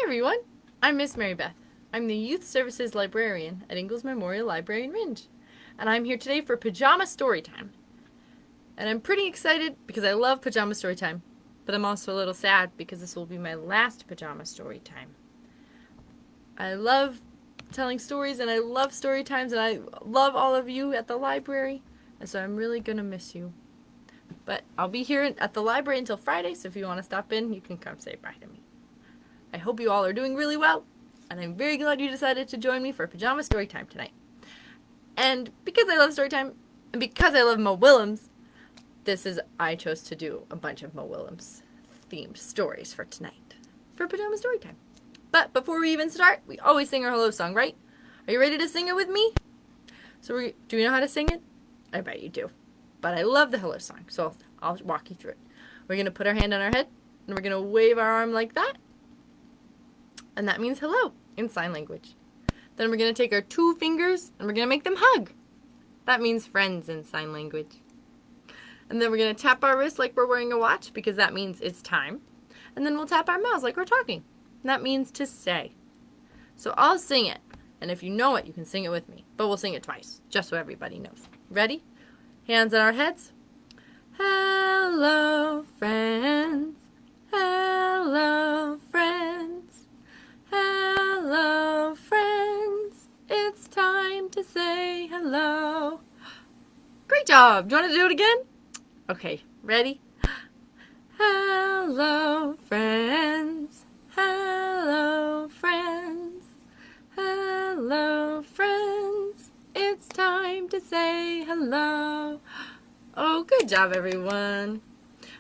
everyone, I'm Miss Mary Beth. I'm the Youth Services Librarian at Ingalls Memorial Library in Ringe, and I'm here today for Pajama Storytime. And I'm pretty excited because I love Pajama Storytime, but I'm also a little sad because this will be my last Pajama Storytime. I love telling stories and I love story times and I love all of you at the library, and so I'm really gonna miss you. But I'll be here at the library until Friday, so if you want to stop in, you can come say bye to me. I hope you all are doing really well, and I'm very glad you decided to join me for Pajama Storytime tonight. And because I love Storytime, and because I love Mo Willems, I chose to do a bunch of Mo Willems themed stories for tonight, for Pajama Storytime. But before we even start, we always sing our hello song, right? Are you ready to sing it with me? So do you know how to sing it? I bet you do. But I love the hello song, so I'll walk you through it. We're going to put our hand on our head, and we're going to wave our arm like that. And that means hello in sign language. Then we're going to take our two fingers, and we're going to make them hug. That means friends in sign language. And then we're going to tap our wrist like we're wearing a watch, because that means it's time. And then we'll tap our mouths like we're talking. And that means to say. So I'll sing it. And if you know it, you can sing it with me. But we'll sing it twice, just so everybody knows. Ready? Hands on our heads. Hello, friends. Hello, friends. Hello, friends. It's time to say hello. Great job. Do you want to do it again? Okay, ready? Hello, friends. Hello, friends. Hello, friends. It's time to say hello. Oh, good job, everyone.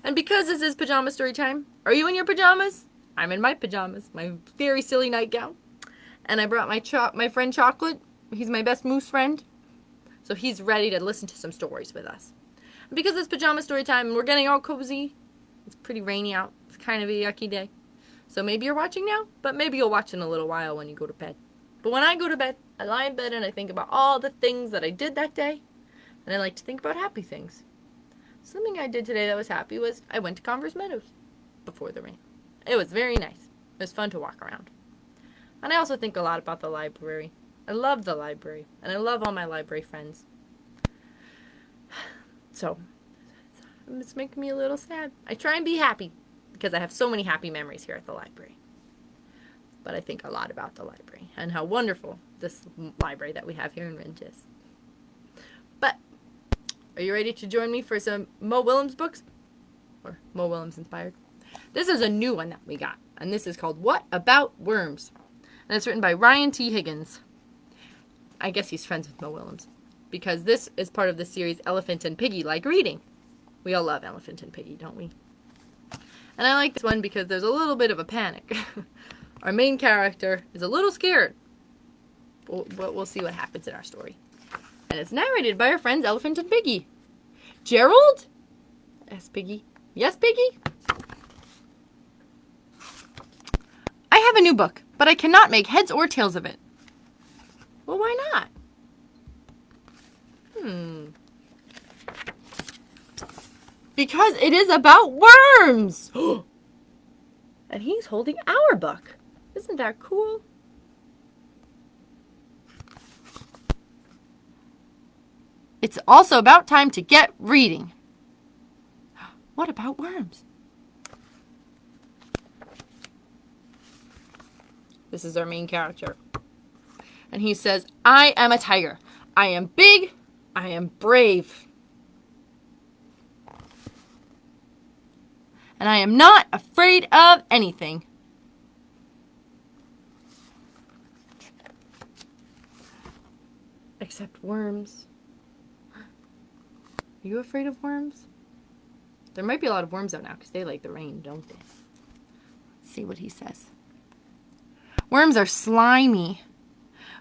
And because this is Pajama Story Time, are you in your pajamas? I'm in my pajamas, my very silly nightgown. And I brought my friend Chocolate. He's my best moose friend. So he's ready to listen to some stories with us. And because it's Pajama Story Time and we're getting all cozy, it's pretty rainy out. It's kind of a yucky day. So maybe you're watching now, but maybe you'll watch in a little while when you go to bed. But when I go to bed, I lie in bed and I think about all the things that I did that day. And I like to think about happy things. Something I did today that was happy was I went to Converse Meadows before the rain. It was very nice. It was fun to walk around. And I also think a lot about the library. I love the library. And I love all my library friends. So, it's making me a little sad. I try and be happy because I have so many happy memories here at the library. But I think a lot about the library and how wonderful this library that we have here in Ringe is. But, are you ready to join me for some Mo Willems books? Or Mo Willems inspired? This is a new one that we got, and this is called What About Worms? And it's written by Ryan T. Higgins. I guess he's friends with Mo Willems, because this is part of the series Elephant and Piggy Like Reading. We all love Elephant and Piggy, don't we? And I like this one because there's a little bit of a panic. Our main character is a little scared. We'll see what happens in our story. And it's narrated by our friends Elephant and Piggy. Gerald? Asked Piggy. Yes, Piggy? I have a new book, but I cannot make heads or tails of it. Well, why not? Because it is about worms! And he's holding our book. Isn't that cool? It's also about time to get reading. What about worms? This is our main character. And he says, I am a tiger. I am big. I am brave. And I am not afraid of anything. Except worms. Are you afraid of worms? There might be a lot of worms out now because they like the rain, don't they? Let's see what he says. Worms are slimy.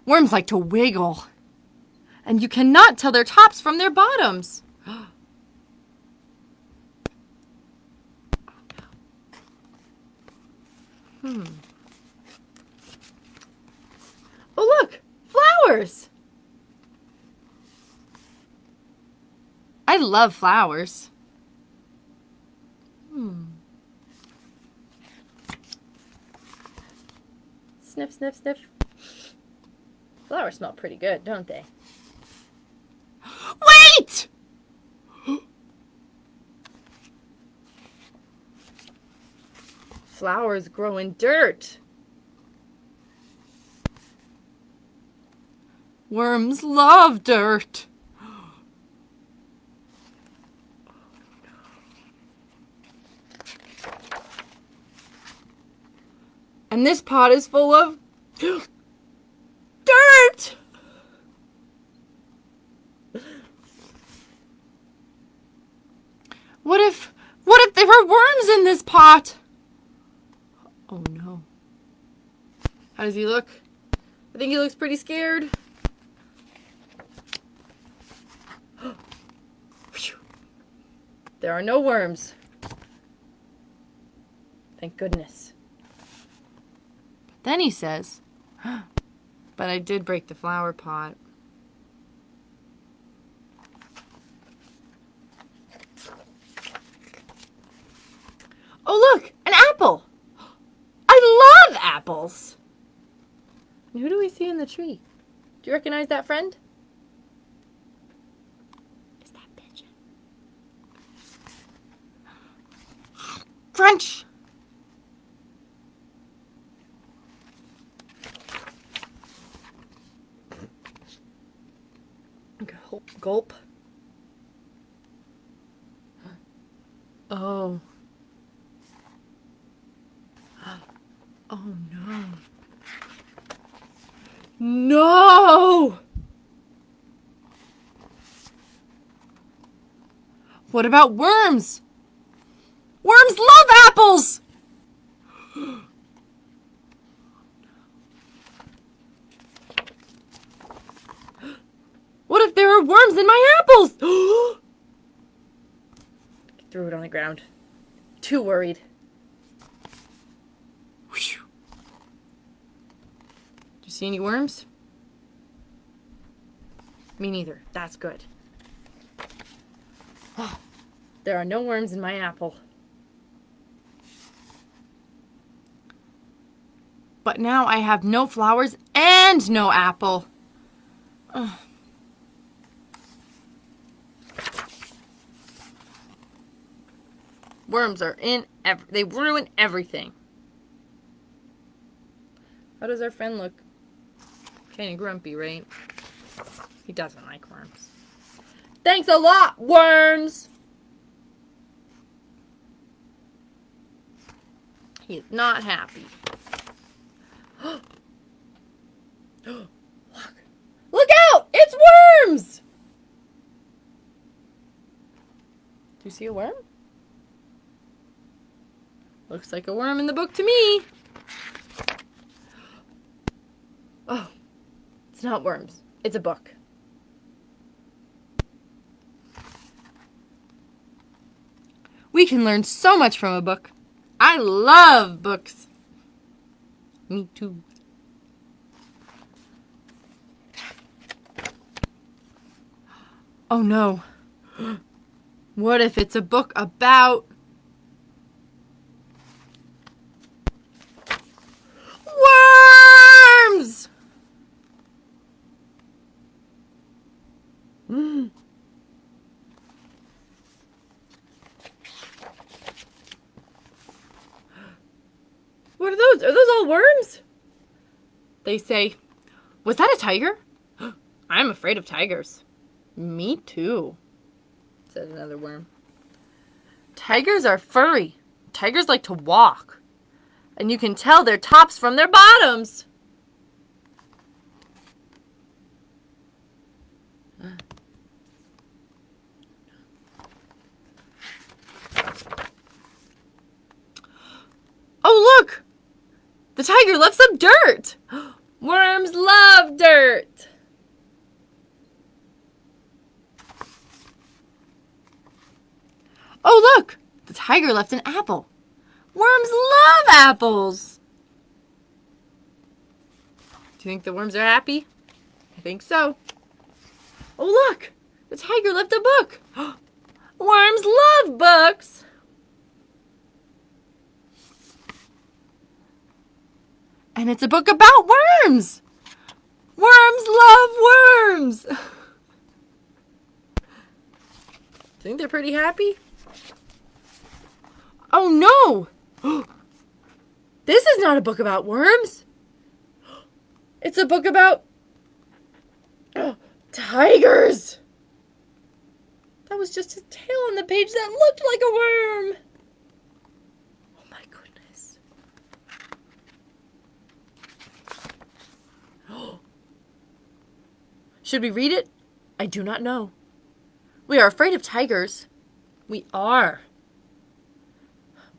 Worms like to wiggle. And you cannot tell their tops from their bottoms. Oh, look! Flowers! I love flowers. Sniff, sniff, sniff. Flowers smell pretty good, don't they? Wait! Flowers grow in dirt. Worms love dirt. And this pot is full of dirt. What if there were worms in this pot? Oh no. How does he look? I think he looks pretty scared. There are no worms. Thank goodness. Then he says, but I did break the flower pot. Oh look, an apple! I love apples! And who do we see in the tree? Do you recognize that friend? Is that Pigeon? Crunch! Gulp. Oh. Oh no. No! What about worms? Worms love apples! What if there are worms in my apples? Threw it on the ground. Too worried. Do you see any worms? Me neither. That's good. Oh, there are no worms in my apple. But now I have no flowers and no apple. Ugh. Worms are in they ruin everything. How does our friend look? Kind of grumpy, right? He doesn't like worms. Thanks a lot, worms! He is not happy. Look! Look out! It's worms! Do you see a worm? Looks like a worm in the book to me. Oh, it's not worms. It's a book. We can learn so much from a book. I love books. Me too. Oh no. What if it's a book about worms? What are those? Are those all worms? They say, was that a tiger? I'm afraid of tigers, Me too. said another worm. Tigers are furry. Tigers like to walk. And you can tell their tops from their bottoms. Oh, look! The tiger left some dirt! Worms love dirt. Oh, look! The tiger left an apple. Worms love apples! Do you think the worms are happy? I think so. Oh, look! The tiger left a book. Worms love books. And it's a book about worms. Worms love worms. Think they're pretty happy? Oh no! This is not a book about worms. It's a book about tigers. That was just his tail on the page that looked like a worm. Oh my goodness. Should we read it? I do not know. We are afraid of tigers. We are.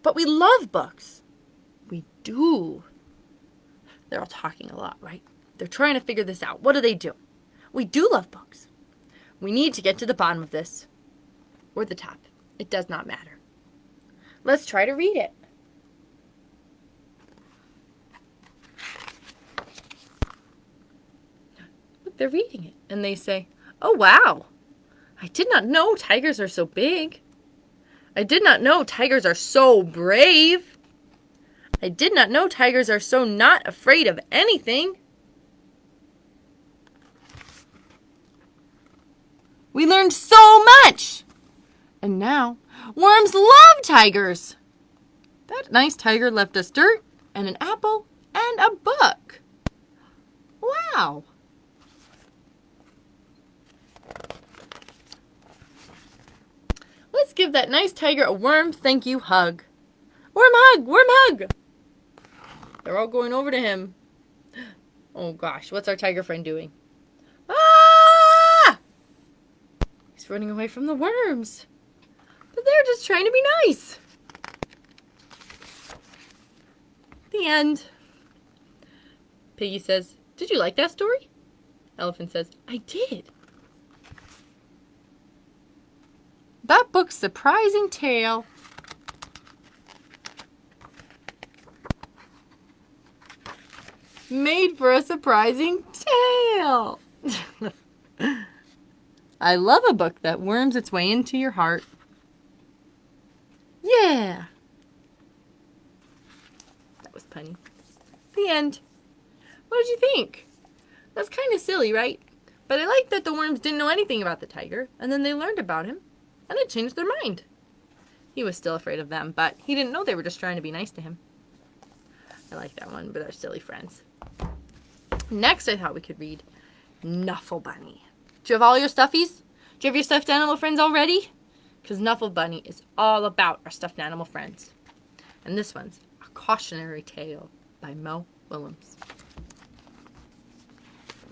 But we love books. We do. They're all talking a lot, right? They're trying to figure this out. What do they do? We do love books. We need to get to the bottom of this. Or the top. It does not matter. Let's try to read it. Look, they're reading it. And they say, "Oh, wow. I did not know tigers are so big. I did not know tigers are so brave. I did not know tigers are so not afraid of anything. We learned so much. And now, worms love tigers. That nice tiger left us dirt and an apple and a book. Wow." Let's give that nice tiger a worm thank you hug. Worm hug! Worm hug! They're all going over to him. Oh gosh, what's our tiger friend doing? Ah! He's running away from the worms. But they're just trying to be nice. The end. Piggy says, "Did you like that story?" Elephant says, "I did." That book's surprising tale made for a surprising tale. I love a book that worms its way into your heart. Yeah. That was punny. The end. What did you think? That's kind of silly, right? But I like that the worms didn't know anything about the tiger, and then they learned about him, and it changed their mind. He was still afraid of them, but he didn't know they were just trying to be nice to him. I like that one with our silly friends. Next, I thought we could read Knuffle Bunny. Do you have all your stuffies? Do you have your stuffed animal friends all ready? Because Knuffle Bunny is all about our stuffed animal friends. And this one's A Cautionary Tale by Mo Willems.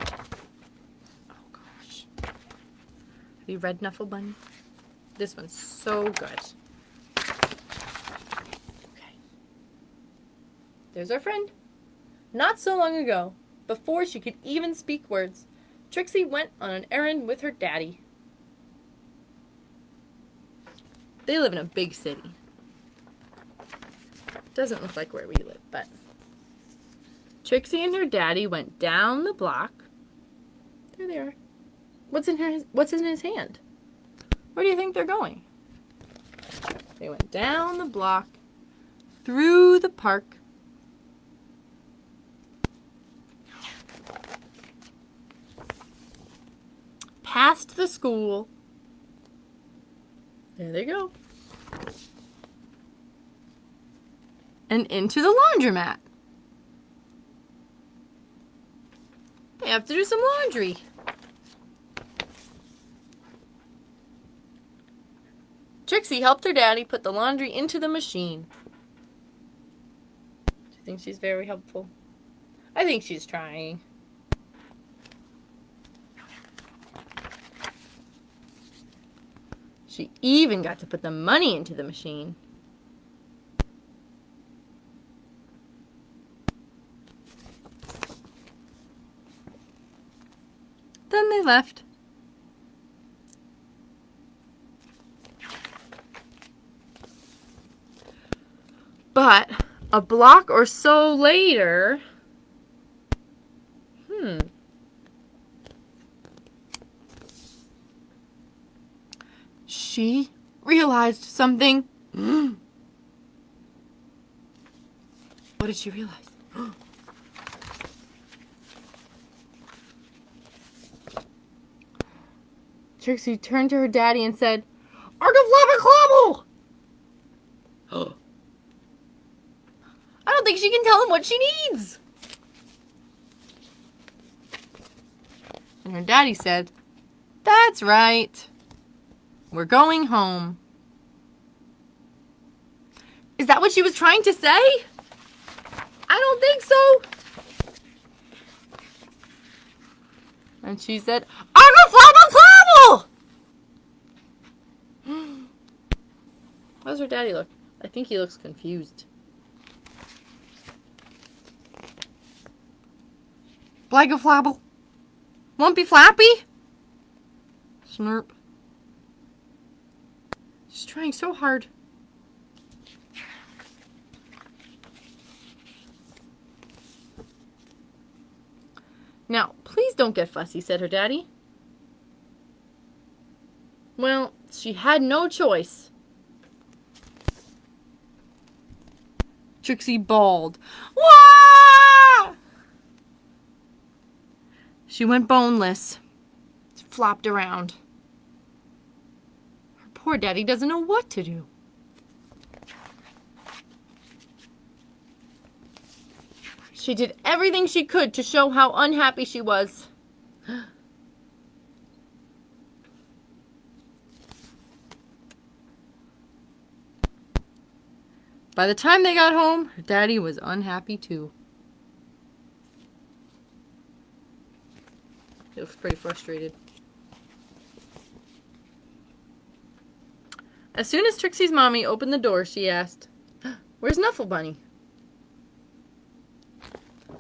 Oh gosh. Have you read Knuffle Bunny? This one's so good. Okay. There's our friend. Not so long ago, before she could even speak words, Trixie went on an errand with her daddy. They live in a big city. Doesn't look like where we live, but Trixie and her daddy went down the block. There they are. What's in his hand? Where do you think they're going? They went down the block, through the park, past the school. There they go. And into the laundromat. They have to do some laundry. Trixie helped her daddy put the laundry into the machine. Do you think she's very helpful? I think she's trying. She even got to put the money into the machine. Then they left. But a block or so later, she realized something. What did she realize? Trixie turned to her daddy and said, "Argaflabberclobble!" I don't think she can tell him what she needs. And her daddy said, "That's right. We're going home." Is that what she was trying to say? I don't think so. And she said, "Argaflabberclobble!" How does her daddy look? I think he looks confused. Blagaflabble. Lumpy Flappy? Snurp. She's trying so hard. Now, please don't get fussy, said her daddy. Well, she had no choice. Trixie bawled. Wah! She went boneless. Flopped around. Her poor daddy doesn't know what to do. She did everything she could to show how unhappy she was. By the time they got home, her daddy was unhappy too. He looks pretty frustrated. As soon as Trixie's mommy opened the door, she asked, "Where's Knuffle Bunny?"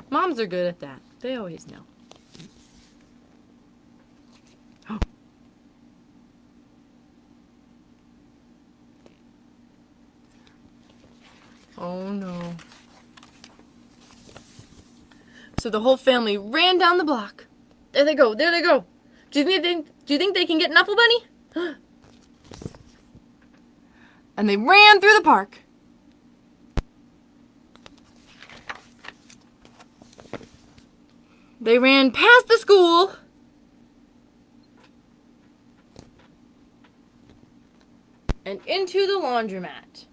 Moms are good at that. They always know. Oh no. So the whole family ran down the block. There they go, there they go. Do you think they can get Knuffle Bunny? And they ran through the park. They ran past the school. And into the laundromat.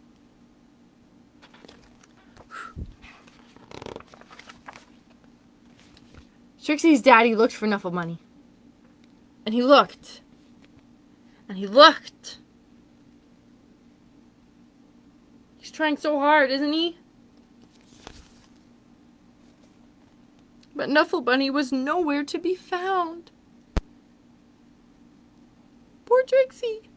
Trixie's daddy looked for Knuffle Bunny. And he looked. And he looked. He's trying so hard, isn't he? But Knuffle Bunny was nowhere to be found. Poor Trixie.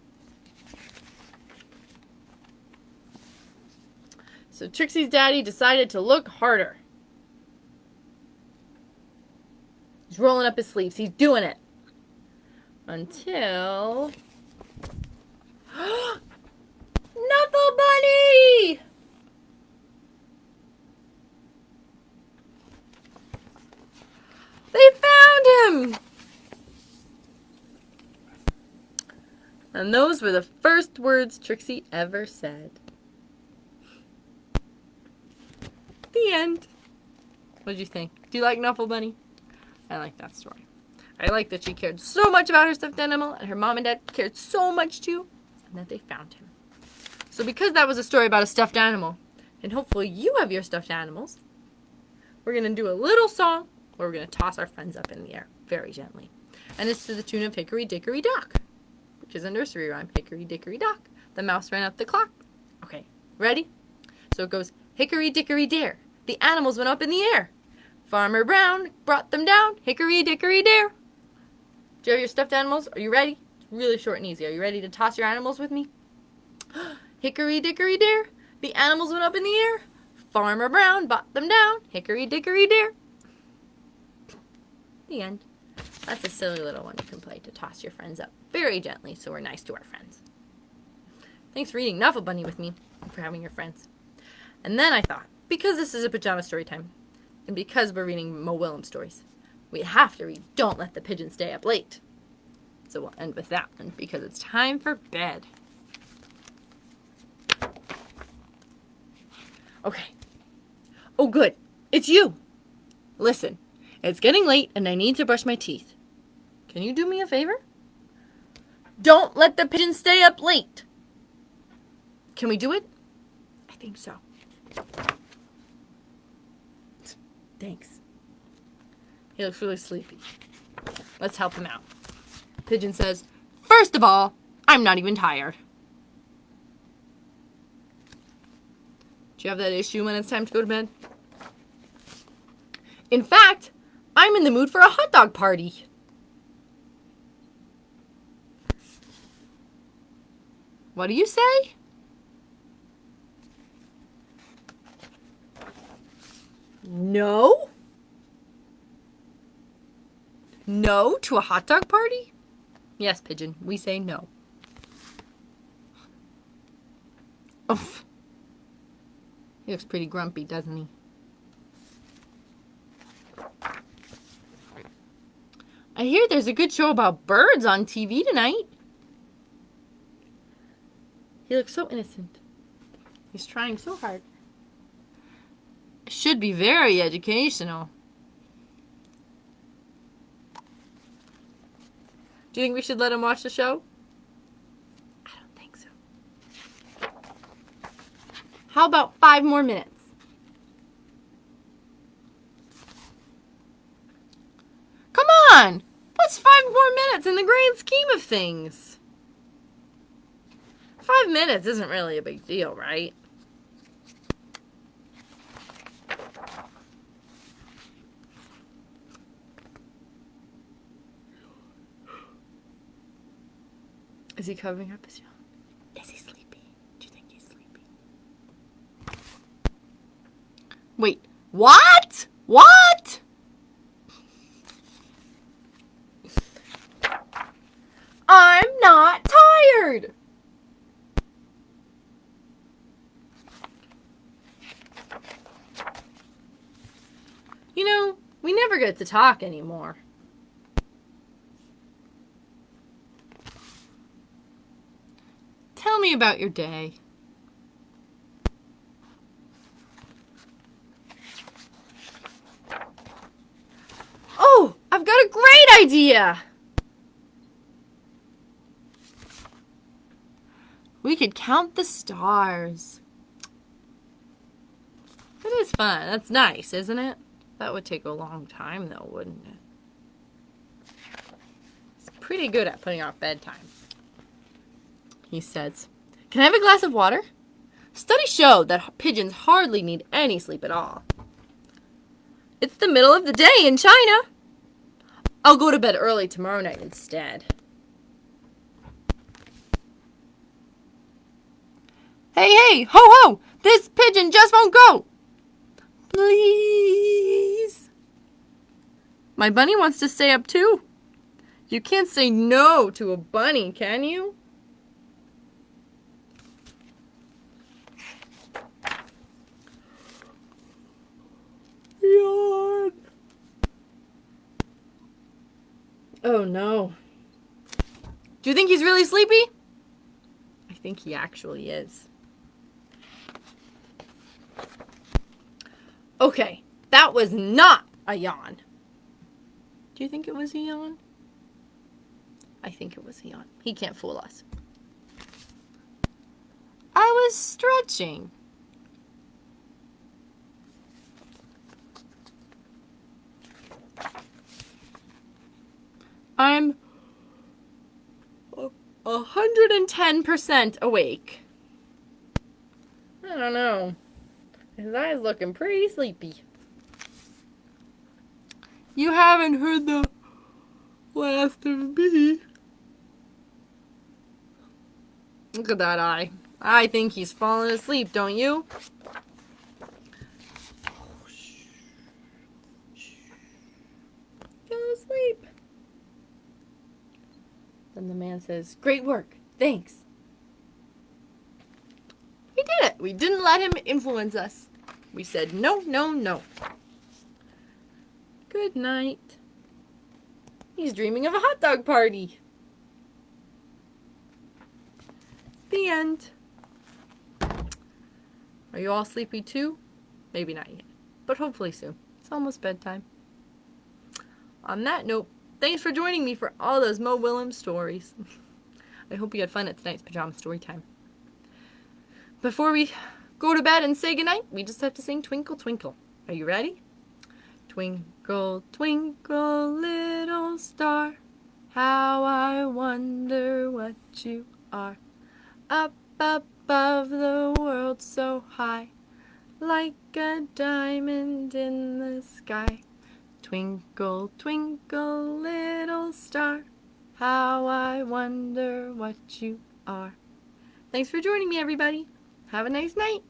So Trixie's daddy decided to look harder. He's rolling up his sleeves. He's doing it. Until... Knuffle Bunny! They found him! And those were the first words Trixie ever said. The end. What did you think? Do you like Knuffle Bunny? I like that story. I like that she cared so much about her stuffed animal, and her mom and dad cared so much too, and that they found him. So because that was a story about a stuffed animal, and hopefully you have your stuffed animals, we're going to do a little song where we're going to toss our friends up in the air very gently. And it's to the tune of Hickory Dickory Dock, which is a nursery rhyme. Hickory Dickory Dock, the mouse ran up the clock. Okay, ready? So it goes, Hickory Dickory Dare, the animals went up in the air. Farmer Brown brought them down, Hickory Dickory Dare. Do you have your stuffed animals? Are you ready? It's really short and easy. Are you ready to toss your animals with me? Hickory Dickory Dare, the animals went up in the air. Farmer Brown brought them down, Hickory Dickory Dare. The end. That's a silly little one you can play to toss your friends up very gently so we're nice to our friends. Thanks for reading Knuffle Bunny with me and for having your friends. And then I thought, because this is a pajama story time, and because we're reading Mo Willems stories, we have to read Don't Let the Pigeon Stay Up Late. So we'll end with that one because it's time for bed. Okay. Oh, good. It's you. Listen, it's getting late and I need to brush my teeth. Can you do me a favor? Don't let the pigeon stay up late. Can we do it? I think so. Thanks. He looks really sleepy. Let's help him out. Pigeon says, first of all, I'm not even tired. Do you have that issue when it's time to go to bed? In fact, I'm in the mood for a hot dog party. What do you say? No? No to a hot dog party? Yes, Pigeon, we say no. Oof. He looks pretty grumpy, doesn't he? I hear there's a good show about birds on TV tonight. He looks so innocent. He's trying so hard. It should be very educational. Do you think we should let him watch the show? I don't think so. How about 5 more minutes? Come on! What's 5 more minutes in the grand scheme of things? 5 minutes isn't really a big deal, right? Is he covering up his yawn? Is he sleepy? Do you think he's sleepy? Wait, what? What? I'm not tired. You know, we never get to talk anymore. Tell me about your day. Oh, I've got a great idea. We could count the stars. It is fun. That's nice, isn't it? That would take a long time, though, wouldn't it? He's pretty good at putting off bedtime. He says, "Can I have a glass of water?" Studies show that pigeons hardly need any sleep at all. It's the middle of the day in China. I'll go to bed early tomorrow night instead. Hey, hey, ho, ho! This pigeon just won't go! Please. My bunny wants to stay up too. You can't say no to a bunny, can you? Yawn. Oh no. Do you think he's really sleepy? I think he actually is. Okay, that was not a yawn. Do you think it was a yawn? I think it was a yawn. He can't fool us. I was stretching. I'm 110% awake. I don't know. His eyes looking pretty sleepy. You haven't heard the last of me. Look at that eye. I think he's fallen asleep, don't you? Fell asleep. Then the man says, "Great work. Thanks." We did it. We didn't let him influence us. We said no, no, no. Good night. He's dreaming of a hot dog party. The end. Are you all sleepy too? Maybe not yet, but hopefully soon. It's almost bedtime. On that note, thanks for joining me for all those Mo Willems stories. I hope you had fun at tonight's pajama story time. Before we go to bed and say goodnight, we just have to sing Twinkle Twinkle. Are you ready? Twinkle, twinkle, little star, how I wonder what you are. Up above the world so high, like a diamond in the sky. Twinkle, twinkle, little star, how I wonder what you are. Thanks for joining me, everybody. Have a nice night.